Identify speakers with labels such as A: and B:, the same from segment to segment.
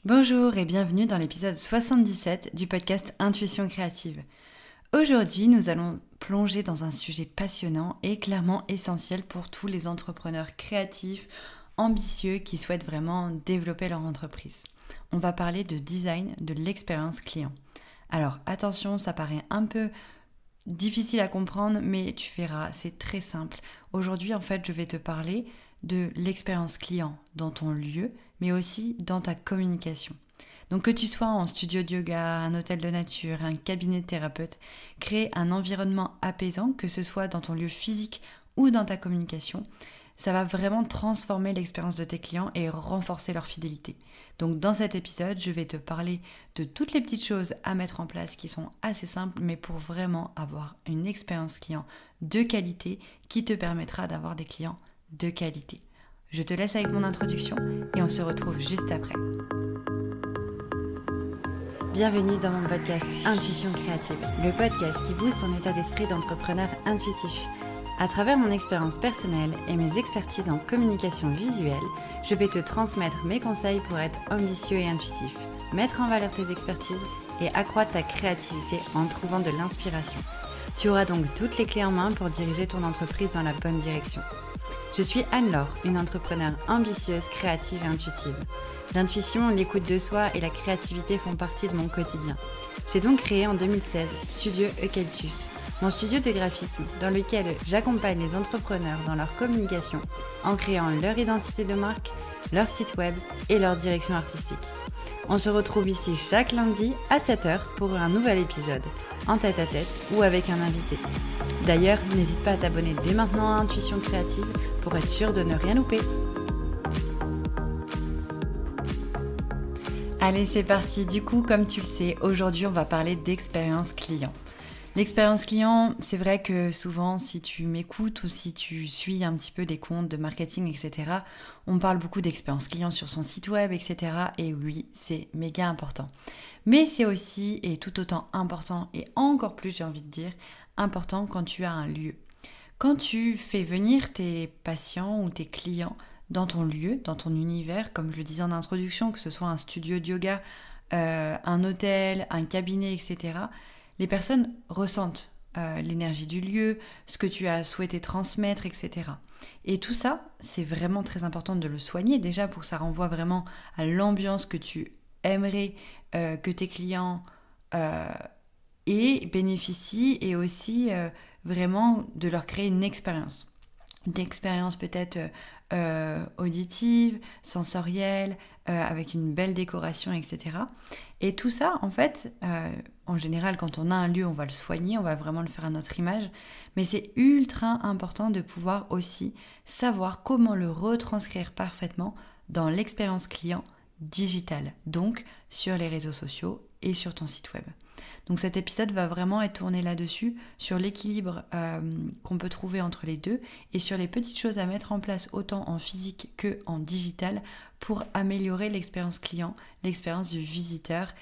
A: Bonjour et bienvenue dans l'épisode 77 du podcast Intuition créative. Aujourd'hui, nous allons plonger dans un sujet passionnant et clairement essentiel pour tous les entrepreneurs créatifs, ambitieux qui souhaitent vraiment développer leur entreprise. On va parler de design de l'expérience client. Alors attention, ça paraît un peu difficile à comprendre, mais tu verras, c'est très simple. Aujourd'hui, en fait, je vais te parler de l'expérience client dans ton lieu, mais aussi dans ta communication. Donc que tu sois en studio de yoga, un hôtel de nature, un cabinet de thérapeute, créer un environnement apaisant, que ce soit dans ton lieu physique ou dans ta communication, ça va vraiment transformer l'expérience de tes clients et renforcer leur fidélité. Donc dans cet épisode, je vais te parler de toutes les petites choses à mettre en place qui sont assez simples, mais pour vraiment avoir une expérience client de qualité qui te permettra d'avoir des clients de qualité. Je te laisse avec mon introduction et on se retrouve juste après. Bienvenue dans mon podcast Intuition créative, le podcast qui booste ton état d'esprit d'entrepreneur intuitif. À travers mon expérience personnelle et mes expertises en communication visuelle, je vais te transmettre mes conseils pour être ambitieux et intuitif, mettre en valeur tes expertises et accroître ta créativité en trouvant de l'inspiration. Tu auras donc toutes les clés en main pour diriger ton entreprise dans la bonne direction. Je suis Anne-Laure, une entrepreneure ambitieuse, créative et intuitive. L'intuition, l'écoute de soi et la créativité font partie de mon quotidien. J'ai donc créé en 2016 Studio Eucalyptus, mon studio de graphisme dans lequel j'accompagne les entrepreneurs dans leur communication en créant leur identité de marque, leur site web et leur direction artistique. On se retrouve ici chaque lundi à 7h pour un nouvel épisode, en tête-à-tête ou avec un invité. D'ailleurs, n'hésite pas à t'abonner dès maintenant à Intuition Créative pour être sûr de ne rien louper. Allez, c'est parti. Du coup, comme tu le sais, aujourd'hui, on va parler d'expérience client. L'expérience client, c'est vrai que souvent, si tu m'écoutes ou si tu suis un petit peu des comptes de marketing, etc., on parle beaucoup d'expérience client sur son site web, etc. Et oui, c'est méga important. Mais c'est aussi, et tout autant important, et encore plus, j'ai envie de dire, important quand tu as un lieu. Quand tu fais venir tes patients ou tes clients dans ton lieu, dans ton univers, comme je le disais en introduction, que ce soit un studio de yoga, un hôtel, un cabinet, etc., les personnes ressentent l'énergie du lieu, ce que tu as souhaité transmettre, etc. Et tout ça, c'est vraiment très important de le soigner, déjà pour que ça renvoie vraiment à l'ambiance que tu aimerais que tes clients bénéficient, et aussi vraiment de leur créer une expérience. Une expérience peut-être auditive, sensorielle, avec une belle décoration, etc. Et tout ça, en fait, en général, quand on a un lieu, on va le soigner, on va vraiment le faire à notre image, mais c'est ultra important de pouvoir aussi savoir comment le retranscrire parfaitement dans l'expérience client digitale, donc sur les réseaux sociaux et sur ton site web. Donc cet épisode va vraiment être tourné là-dessus, sur l'équilibre qu'on peut trouver entre les deux et sur les petites choses à mettre en place autant en physique que en digital pour améliorer l'expérience client, l'expérience du visiteur,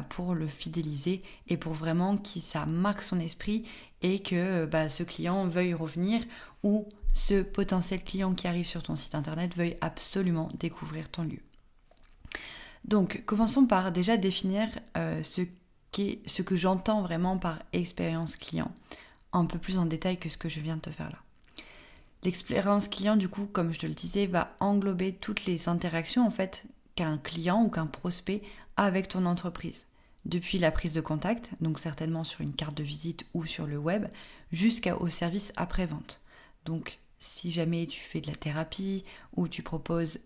A: pour le fidéliser et pour vraiment que ça marque son esprit et que ce client veuille revenir ou ce potentiel client qui arrive sur ton site internet veuille absolument découvrir ton lieu. Donc commençons par déjà définir ce que j'entends vraiment par expérience client, un peu plus en détail que ce que je viens de te faire là. L'expérience client, du coup, comme je te le disais, va englober toutes les interactions en fait qu'un client ou qu'un prospect a avec ton entreprise. Depuis la prise de contact, donc certainement sur une carte de visite ou sur le web, jusqu'au service après-vente. Donc si jamais tu fais de la thérapie ou tu proposes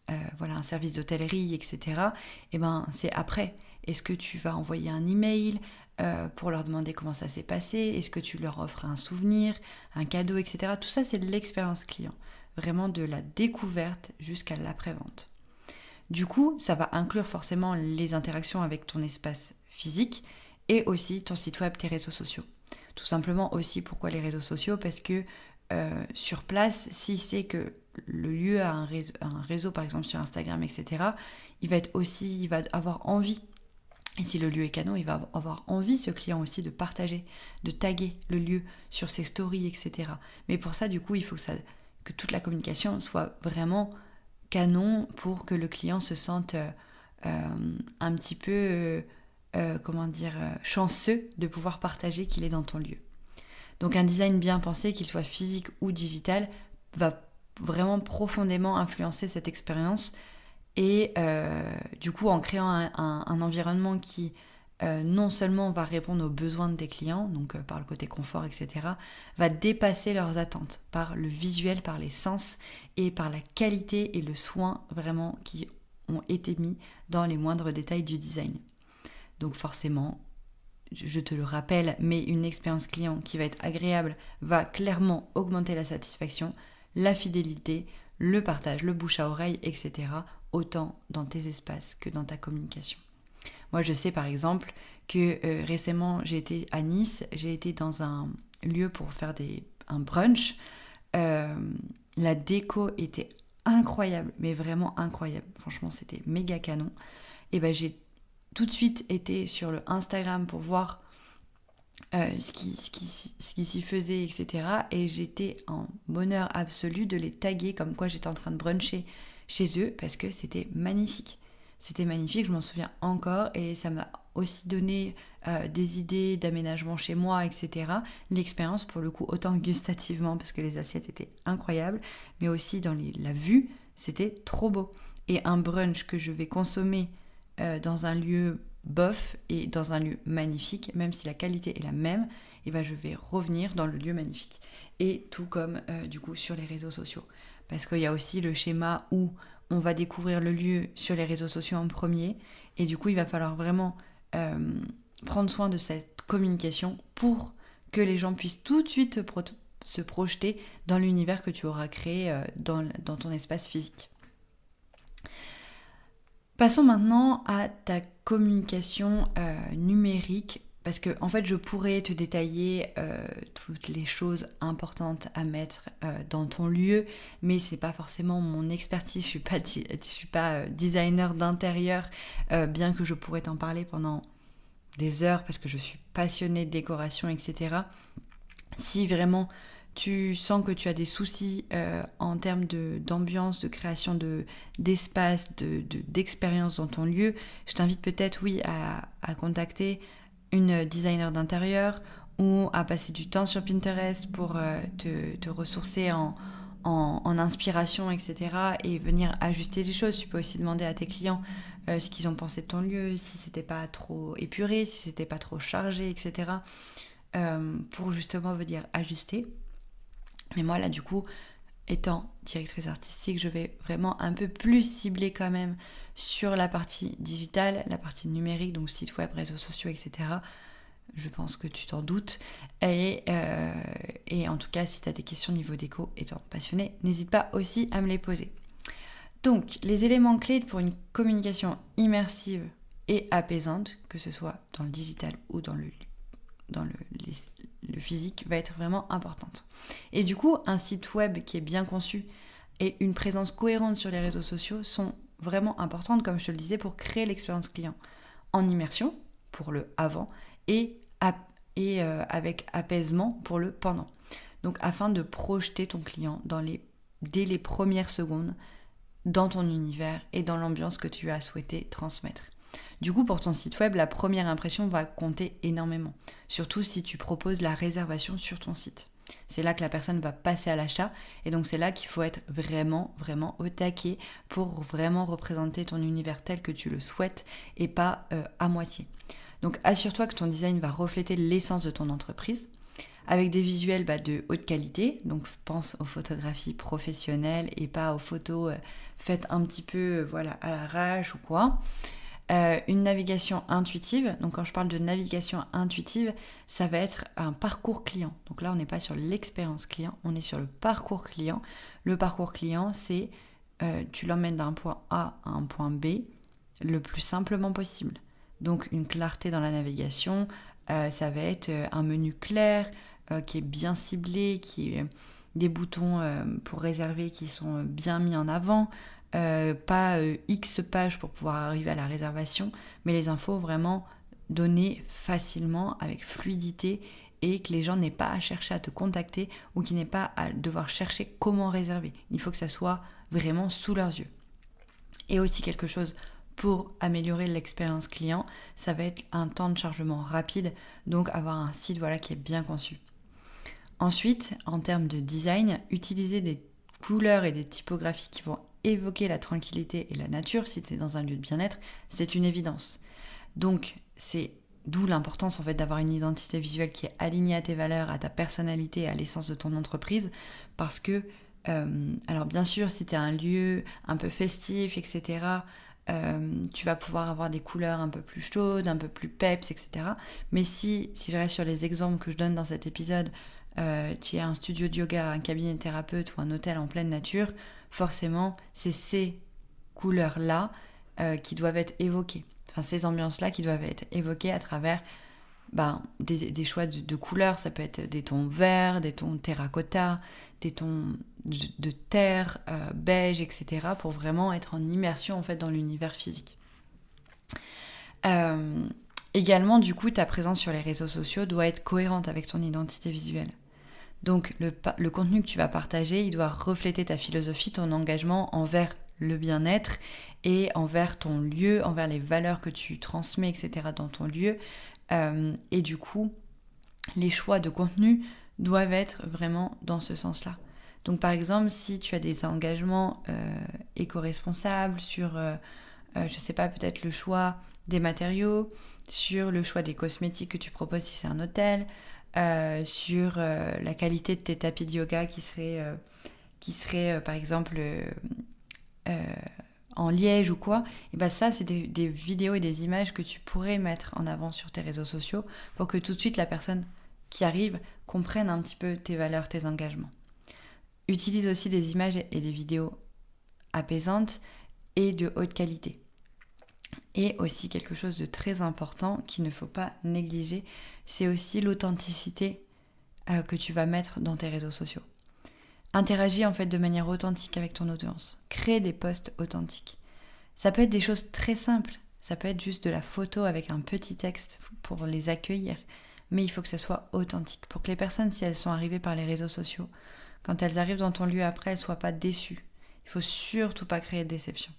A: un service d'hôtellerie, etc., c'est après. Est-ce que tu vas envoyer un email pour leur demander comment ça s'est passé? Est-ce que tu leur offres un souvenir, un cadeau, etc. Tout ça, c'est de l'expérience client. Vraiment de la découverte jusqu'à l'après-vente. Du coup, ça va inclure forcément les interactions avec ton espace physique et aussi ton site web, tes réseaux sociaux. Tout simplement aussi, pourquoi les réseaux sociaux? Parce que sur place, si c'est que le lieu a un réseau, par exemple sur Instagram, etc., il va avoir envie. Et si le lieu est canon, il va avoir envie, ce client aussi, de partager, de taguer le lieu sur ses stories, etc. Mais pour ça, du coup, il faut que toute la communication soit vraiment canon pour que le client se sente un petit peu, chanceux de pouvoir partager qu'il est dans ton lieu. Donc un design bien pensé, qu'il soit physique ou digital, va vraiment profondément influencer cette expérience et du coup en créant un environnement qui non seulement va répondre aux besoins de tes clients, donc par le côté confort, etc., va dépasser leurs attentes par le visuel, par les sens et par la qualité et le soin vraiment qui ont été mis dans les moindres détails du design. Donc forcément, je te le rappelle, mais une expérience client qui va être agréable va clairement augmenter la satisfaction, la fidélité, le partage, le bouche à oreille, etc., autant dans tes espaces que dans ta communication. Moi, je sais par exemple que récemment, j'ai été à Nice, j'ai été dans un lieu pour faire un brunch. La déco était incroyable, mais vraiment incroyable. Franchement, c'était méga canon. Et ben, j'ai tout de suite été sur le Instagram pour voir ce qui s'y faisait, etc. Et j'étais en bonheur absolu de les taguer comme quoi j'étais en train de bruncher chez eux parce que c'était magnifique. C'était magnifique, je m'en souviens encore et ça m'a aussi donné des idées d'aménagement chez moi, etc. L'expérience, pour le coup, autant gustativement parce que les assiettes étaient incroyables, mais aussi dans la vue, c'était trop beau. Et un brunch que je vais consommer dans un lieu bof et dans un lieu magnifique, même si la qualité est la même, et ben je vais revenir dans le lieu magnifique. Et tout comme du coup sur les réseaux sociaux. Parce qu'il y a aussi le schéma où on va découvrir le lieu sur les réseaux sociaux en premier, et du coup il va falloir vraiment prendre soin de cette communication pour que les gens puissent tout de suite se projeter dans l'univers que tu auras créé dans ton espace physique. Passons maintenant à ta communication numérique, parce que en fait je pourrais te détailler toutes les choses importantes à mettre dans ton lieu, mais c'est pas forcément mon expertise. Je suis pas designer d'intérieur, bien que je pourrais t'en parler pendant des heures parce que je suis passionnée de décoration, etc. Si vraiment tu sens que tu as des soucis en termes d'ambiance, de création d'espace, d'expérience dans ton lieu, je t'invite peut-être, oui, à contacter une designer d'intérieur ou à passer du temps sur Pinterest pour te ressourcer en inspiration, etc. et venir ajuster les choses. Tu peux aussi demander à tes clients ce qu'ils ont pensé de ton lieu, si c'était pas trop épuré, si c'était pas trop chargé, etc. Pour justement venir ajuster. Mais moi là du coup, étant directrice artistique, je vais vraiment un peu plus cibler quand même sur la partie digitale, la partie numérique, donc site web, réseaux sociaux, etc. Je pense que tu t'en doutes. Et en tout cas, si tu as des questions niveau déco, étant passionné, n'hésite pas aussi à me les poser. Donc, les éléments clés pour une communication immersive et apaisante, que ce soit dans le digital ou dans le physique, va être vraiment importante. Et du coup, un site web qui est bien conçu et une présence cohérente sur les réseaux sociaux sont vraiment importantes, comme je te le disais, pour créer l'expérience client en immersion, pour le avant, et avec apaisement pour le pendant. Donc, afin de projeter ton client dès les premières secondes dans ton univers et dans l'ambiance que tu as souhaité transmettre. Du coup, pour ton site web, la première impression va compter énormément, surtout si tu proposes la réservation sur ton site. C'est là que la personne va passer à l'achat et donc c'est là qu'il faut être vraiment, vraiment au taquet pour vraiment représenter ton univers tel que tu le souhaites et pas à moitié. Donc assure-toi que ton design va refléter l'essence de ton entreprise avec des visuels de haute qualité, donc pense aux photographies professionnelles et pas aux photos faites un petit peu à l'arrache ou quoi. Une navigation intuitive, donc quand je parle de navigation intuitive, ça va être un parcours client. Donc là on n'est pas sur l'expérience client, on est sur le parcours client. Le parcours client, c'est tu l'emmènes d'un point A à un point B le plus simplement possible. Donc une clarté dans la navigation, ça va être un menu clair, qui est bien ciblé, qui est des boutons pour réserver qui sont bien mis en avant, pas X pages pour pouvoir arriver à la réservation, mais les infos vraiment données facilement, avec fluidité, et que les gens n'aient pas à chercher à te contacter ou qu'ils n'aient pas à devoir chercher comment réserver. Il faut que ça soit vraiment sous leurs yeux. Et aussi quelque chose pour améliorer l'expérience client, ça va être un temps de chargement rapide, donc avoir un site qui est bien conçu. Ensuite, en termes de design, utiliser des couleurs et des typographies qui vont évoquer la tranquillité et la nature, si tu es dans un lieu de bien-être, c'est une évidence. Donc, c'est d'où l'importance en fait d'avoir une identité visuelle qui est alignée à tes valeurs, à ta personnalité, à l'essence de ton entreprise, parce que, alors bien sûr, si tu es un lieu un peu festif, etc., tu vas pouvoir avoir des couleurs un peu plus chaudes, un peu plus peps, etc. Mais si je reste sur les exemples que je donne dans cet épisode, tu as un studio de yoga, un cabinet de thérapeute ou un hôtel en pleine nature, forcément, c'est ces couleurs-là qui doivent être évoquées. Enfin, ces ambiances-là qui doivent être évoquées à travers des choix de couleurs. Ça peut être des tons verts, des tons terracotta, des tons de terre, beige, etc. pour vraiment être en immersion en fait dans l'univers physique. Également, du coup, ta présence sur les réseaux sociaux doit être cohérente avec ton identité visuelle. Donc, le contenu que tu vas partager, il doit refléter ta philosophie, ton engagement envers le bien-être et envers ton lieu, envers les valeurs que tu transmets, etc. dans ton lieu. Et du coup, les choix de contenu doivent être vraiment dans ce sens-là. Donc, par exemple, si tu as des engagements éco-responsables sur, je sais pas, peut-être le choix des matériaux, sur le choix des cosmétiques que tu proposes si c'est un hôtel, sur la qualité de tes tapis de yoga qui serait par exemple en liège ou quoi, et ben ça c'est des vidéos et des images que tu pourrais mettre en avant sur tes réseaux sociaux pour que tout de suite la personne qui arrive comprenne un petit peu tes valeurs, tes engagements. Utilise aussi des images et des vidéos apaisantes et de haute qualité. Et aussi quelque chose de très important qu'il ne faut pas négliger, c'est aussi l'authenticité que tu vas mettre dans tes réseaux sociaux. Interagis en fait de manière authentique avec ton audience. Crée des posts authentiques. Ça peut être des choses très simples. Ça peut être juste de la photo avec un petit texte pour les accueillir. Mais il faut que ça soit authentique pour que les personnes, si elles sont arrivées par les réseaux sociaux, quand elles arrivent dans ton lieu après, elles ne soient pas déçues. Il ne faut surtout pas créer de déception.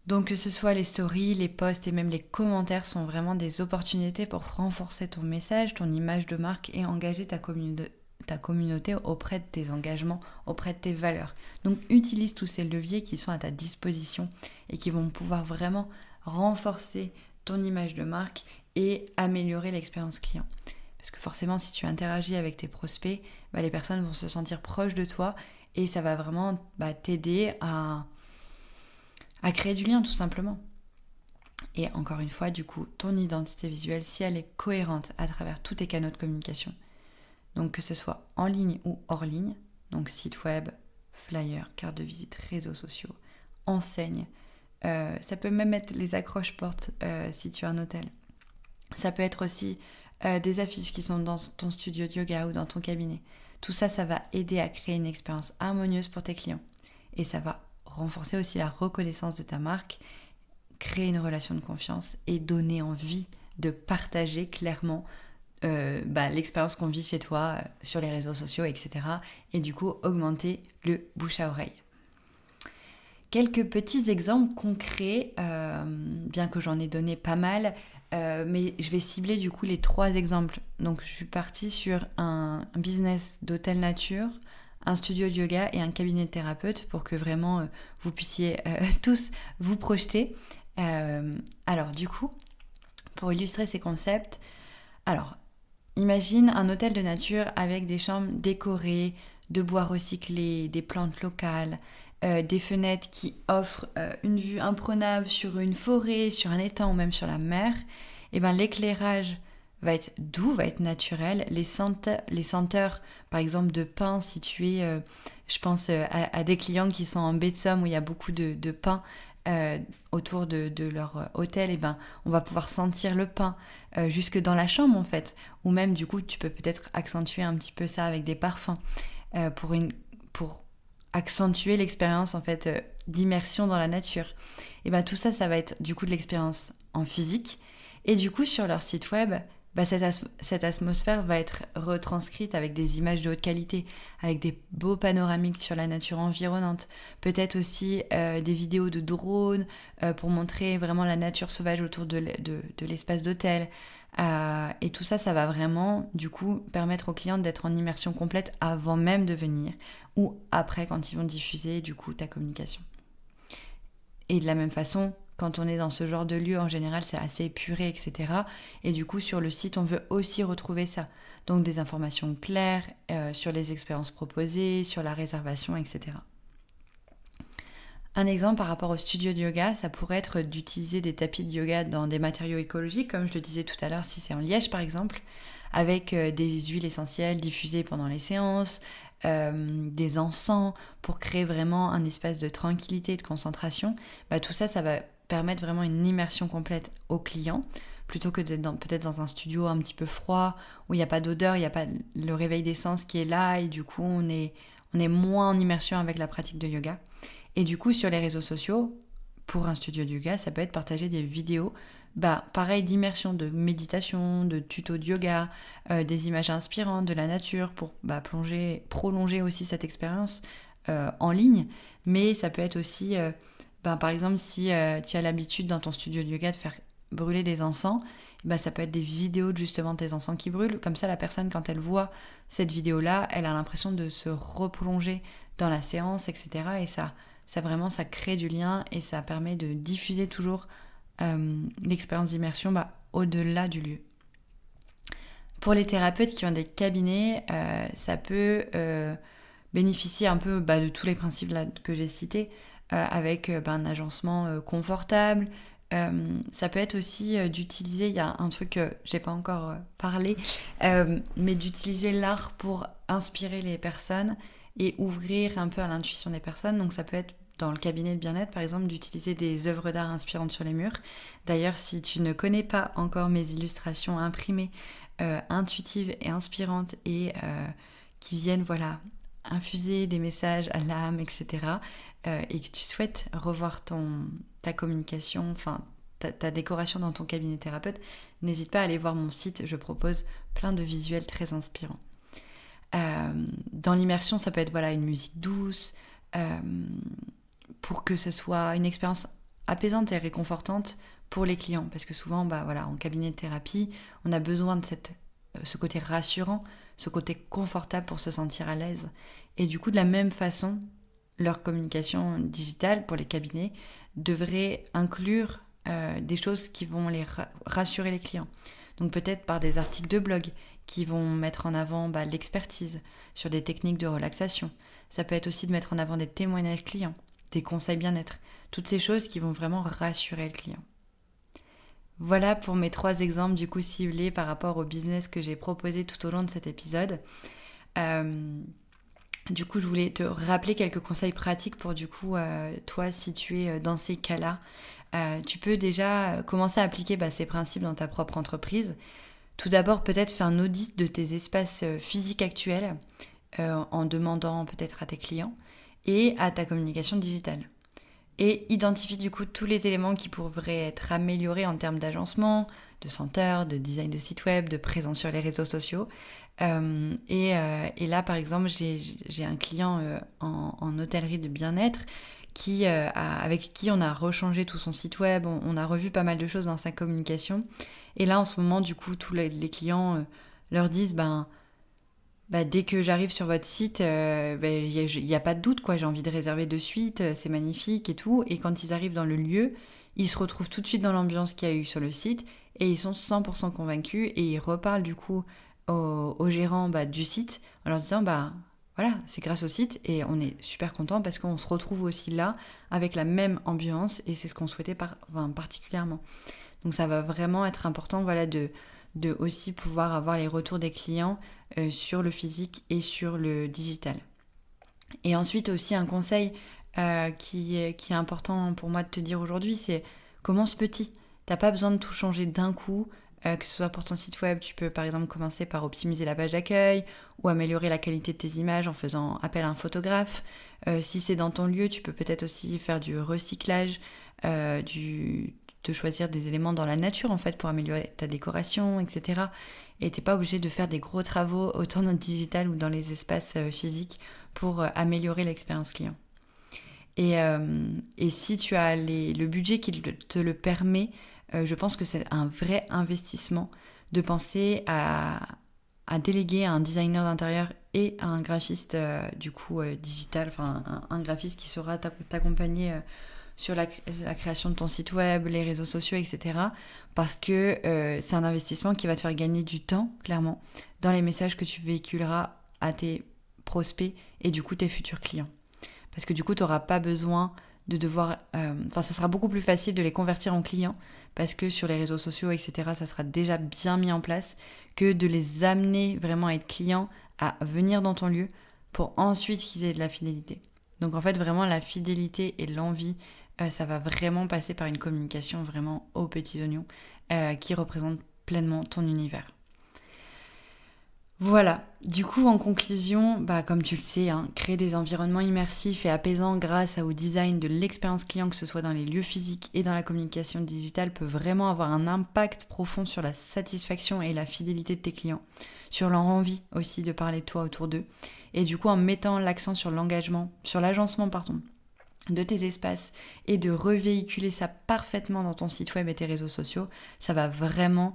A: Donc que ce soit les stories, les posts et même les commentaires sont vraiment des opportunités pour renforcer ton message, ton image de marque et engager ta communauté auprès de tes engagements, auprès de tes valeurs. Donc utilise tous ces leviers qui sont à ta disposition et qui vont pouvoir vraiment renforcer ton image de marque et améliorer l'expérience client. Parce que forcément, si tu interagis avec tes prospects, les personnes vont se sentir proches de toi et ça va vraiment t'aider à créer du lien tout simplement. Et encore une fois, du coup, ton identité visuelle, si elle est cohérente à travers tous tes canaux de communication, donc que ce soit en ligne ou hors ligne, donc site web, flyer, carte de visite, réseaux sociaux, enseigne, ça peut même être les accroches portes si tu as un hôtel. Ça peut être aussi des affiches qui sont dans ton studio de yoga ou dans ton cabinet. Tout ça, ça va aider à créer une expérience harmonieuse pour tes clients. Et ça va renforcer aussi la reconnaissance de ta marque, créer une relation de confiance et donner envie de partager clairement l'expérience qu'on vit chez toi sur les réseaux sociaux, etc. Et du coup, augmenter le bouche à oreille. Quelques petits exemples concrets, bien que j'en ai donné pas mal, mais je vais cibler du coup les 3 exemples. Donc je suis partie sur un business d'hôtel nature, un studio de yoga et un cabinet de thérapeute pour que vraiment vous puissiez tous vous projeter. Alors du coup, pour illustrer ces concepts, alors imagine un hôtel de nature avec des chambres décorées, de bois recyclé, des plantes locales, des fenêtres qui offrent une vue imprenable sur une forêt, sur un étang ou même sur la mer. Et l'éclairage va être doux, va être naturel. Les senteurs, par exemple de pin, si tu es, je pense à des clients qui sont en baie de Somme où il y a beaucoup de pin autour de leur hôtel, on va pouvoir sentir le pin jusque dans la chambre en fait. Ou même du coup, tu peux peut-être accentuer un petit peu ça avec des parfums pour accentuer l'expérience en fait d'immersion dans la nature. Et tout ça, ça va être du coup de l'expérience en physique. Et du coup, sur leur site web, cette atmosphère va être retranscrite avec des images de haute qualité, avec des beaux panoramiques sur la nature environnante, peut-être aussi des vidéos de drones pour montrer vraiment la nature sauvage autour de l'espace d'hôtel. Et tout ça, ça va vraiment, du coup, permettre aux clients d'être en immersion complète avant même de venir ou après quand ils vont diffuser, du coup, ta communication. Et de la même façon, quand on est dans ce genre de lieu, en général, c'est assez épuré, etc. Et du coup, sur le site, on veut aussi retrouver ça. Donc, des informations claires sur les expériences proposées, sur la réservation, etc. Un exemple par rapport au studio de yoga, ça pourrait être d'utiliser des tapis de yoga dans des matériaux écologiques, comme je le disais tout à l'heure, si c'est en liège par exemple, avec des huiles essentielles diffusées pendant les séances, des encens pour créer vraiment un espace de tranquillité et de concentration. Tout ça, ça va permettre vraiment une immersion complète au client, plutôt que d'être peut-être dans un studio un petit peu froid, où il n'y a pas d'odeur, il n'y a pas le réveil des sens qui est là, et du coup on est moins en immersion avec la pratique de yoga. Et du coup, sur les réseaux sociaux, pour un studio de yoga, ça peut être partager des vidéos, pareil, d'immersion, de méditation, de tutos de yoga, des images inspirantes de la nature pour prolonger aussi cette expérience en ligne. Mais ça peut être aussi, par exemple, si tu as l'habitude dans ton studio de yoga de faire brûler des encens, ça peut être des vidéos de justement tes encens qui brûlent. Comme ça, la personne, quand elle voit cette vidéo-là, elle a l'impression de se replonger dans la séance, etc. Et ça crée du lien et ça permet de diffuser toujours l'expérience d'immersion au-delà du lieu. Pour les thérapeutes qui ont des cabinets, ça peut bénéficier un peu de tous les principes là, que j'ai cités, avec un agencement confortable. Ça peut être aussi d'utiliser, il y a un truc que j'ai pas encore parlé, mais d'utiliser l'art pour inspirer les personnes et ouvrir un peu à l'intuition des personnes. Donc ça peut être dans le cabinet de bien-être, par exemple, d'utiliser des œuvres d'art inspirantes sur les murs. D'ailleurs, si tu ne connais pas encore mes illustrations imprimées, intuitives et inspirantes et qui viennent, infuser des messages à l'âme, etc., et que tu souhaites revoir ta communication, ta décoration dans ton cabinet thérapeute, n'hésite pas à aller voir mon site, je propose plein de visuels très inspirants. Dans l'immersion, ça peut être une musique douce, pour que ce soit une expérience apaisante et réconfortante pour les clients. Parce que souvent, en cabinet de thérapie, on a besoin de ce côté rassurant, ce côté confortable pour se sentir à l'aise. Et du coup, de la même façon, leur communication digitale pour les cabinets devrait inclure des choses qui vont rassurer les clients. Donc peut-être par des articles de blog qui vont mettre en avant l'expertise sur des techniques de relaxation. Ça peut être aussi de mettre en avant des témoignages clients, des conseils bien-être, toutes ces choses qui vont vraiment rassurer le client. Voilà pour mes 3 exemples du coup ciblés par rapport au business que j'ai proposé tout au long de cet épisode. Du coup, je voulais te rappeler quelques conseils pratiques pour du coup, toi, si tu es dans ces cas-là, tu peux déjà commencer à appliquer ces principes dans ta propre entreprise. Tout d'abord, peut-être faire un audit de tes espaces physiques actuels en demandant peut-être à tes clients et à ta communication digitale. Et identifie du coup tous les éléments qui pourraient être améliorés en termes d'agencement, de senteur, de design de site web, de présence sur les réseaux sociaux. Et là, par exemple, j'ai un client en hôtellerie de bien-être avec qui on a rechangé tout son site web, on a revu pas mal de choses dans sa communication. Et là, en ce moment, du coup, tous les clients leur disent dès que j'arrive sur votre site, il n'y a pas de doute, j'ai envie de réserver de suite, c'est magnifique et tout. Et quand ils arrivent dans le lieu, ils se retrouvent tout de suite dans l'ambiance qu'il y a eu sur le site et ils sont 100% convaincus et ils reparlent du coup au gérant du site en leur disant c'est grâce au site et on est super content parce qu'on se retrouve aussi là avec la même ambiance et c'est ce qu'on souhaitait particulièrement. Donc ça va vraiment être important de aussi pouvoir avoir les retours des clients sur le physique et sur le digital. Et ensuite aussi un conseil qui est important pour moi de te dire aujourd'hui, c'est commence petit. T'as pas besoin de tout changer d'un coup, que ce soit pour ton site web, tu peux par exemple commencer par optimiser la page d'accueil ou améliorer la qualité de tes images en faisant appel à un photographe. Si c'est dans ton lieu, tu peux peut-être aussi faire du recyclage, de de choisir des éléments dans la nature en fait pour améliorer ta décoration, etc. Et t'es pas obligé de faire des gros travaux autant dans le digital ou dans les espaces physiques pour améliorer l'expérience client. Et si tu as le budget qui te le permet, je pense que c'est un vrai investissement de penser à déléguer à un designer d'intérieur et à un graphiste digital, enfin un graphiste qui saura t'accompagner sur la création de ton site web, les réseaux sociaux, etc. Parce que c'est un investissement qui va te faire gagner du temps, clairement, dans les messages que tu véhiculeras à tes prospects et du coup tes futurs clients. Parce que du coup, tu n'auras pas besoin de devoir... ça sera beaucoup plus facile de les convertir en clients parce que sur les réseaux sociaux, etc., ça sera déjà bien mis en place que de les amener vraiment à être clients, à venir dans ton lieu pour ensuite qu'ils aient de la fidélité. Donc en fait, vraiment, la fidélité et l'envie, ça va vraiment passer par une communication vraiment aux petits oignons qui représente pleinement ton univers. Voilà, du coup en conclusion, comme tu le sais, créer des environnements immersifs et apaisants grâce au design de l'expérience client, que ce soit dans les lieux physiques et dans la communication digitale, peut vraiment avoir un impact profond sur la satisfaction et la fidélité de tes clients, sur leur envie aussi de parler de toi autour d'eux. Et du coup en mettant l'accent sur l'agencement de tes espaces et de revéhiculer ça parfaitement dans ton site web et tes réseaux sociaux, ça va vraiment...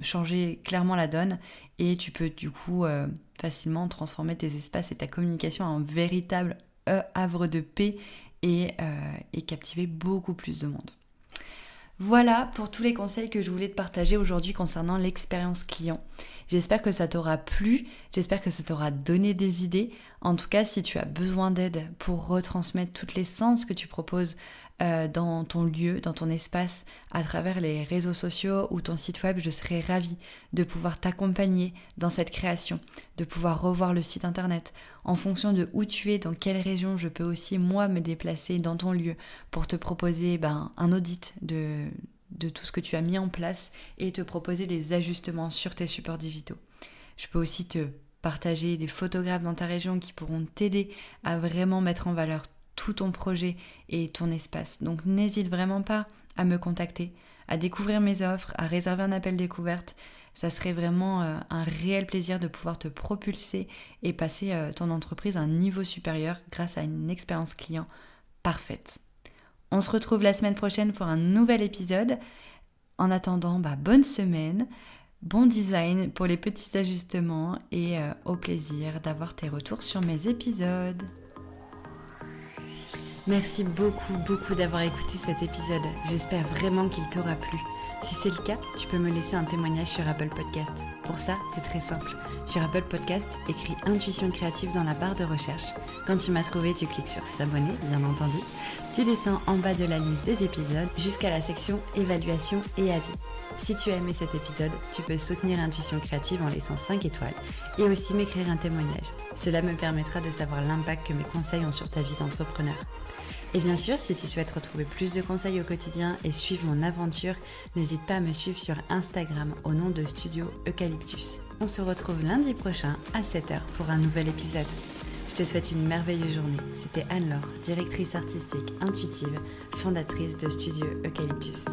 A: changer clairement la donne et tu peux du coup facilement transformer tes espaces et ta communication en véritable havre de paix et captiver beaucoup plus de monde. Voilà pour tous les conseils que je voulais te partager aujourd'hui concernant l'expérience client. J'espère que ça t'aura plu, j'espère que ça t'aura donné des idées. En tout cas, si tu as besoin d'aide pour retransmettre toutes les sens que tu proposes dans ton lieu, dans ton espace, à travers les réseaux sociaux ou ton site web, je serais ravie de pouvoir t'accompagner dans cette création, de pouvoir revoir le site internet. En fonction de où tu es, dans quelle région, je peux aussi moi me déplacer dans ton lieu pour te proposer un audit de tout ce que tu as mis en place et te proposer des ajustements sur tes supports digitaux. Je peux aussi te partager des photographes dans ta région qui pourront t'aider à vraiment mettre en valeur tout ton projet et ton espace. Donc n'hésite vraiment pas à me contacter, à découvrir mes offres, à réserver un appel découverte. Ça serait vraiment un réel plaisir de pouvoir te propulser et passer ton entreprise à un niveau supérieur grâce à une expérience client parfaite. On se retrouve la semaine prochaine pour un nouvel épisode. En attendant, bonne semaine, bon design pour les petits ajustements et au plaisir d'avoir tes retours sur mes épisodes. Merci beaucoup d'avoir écouté cet épisode. J'espère vraiment qu'il t'aura plu. Si c'est le cas, tu peux me laisser un témoignage sur Apple Podcast. Pour ça, c'est très simple. Sur Apple Podcast, écris Intuition créative dans la barre de recherche. Quand tu m'as trouvé, tu cliques sur s'abonner, bien entendu. Tu descends en bas de la liste des épisodes jusqu'à la section évaluation et avis. Si tu as aimé cet épisode, tu peux soutenir Intuition créative en laissant 5 étoiles et aussi m'écrire un témoignage. Cela me permettra de savoir l'impact que mes conseils ont sur ta vie d'entrepreneur. Et bien sûr, si tu souhaites retrouver plus de conseils au quotidien et suivre mon aventure, n'hésite pas à me suivre sur Instagram au nom de Studio Eucalyptus. On se retrouve lundi prochain à 7h pour un nouvel épisode. Je te souhaite une merveilleuse journée. C'était Anne-Laure, directrice artistique intuitive, fondatrice de Studio Eucalyptus.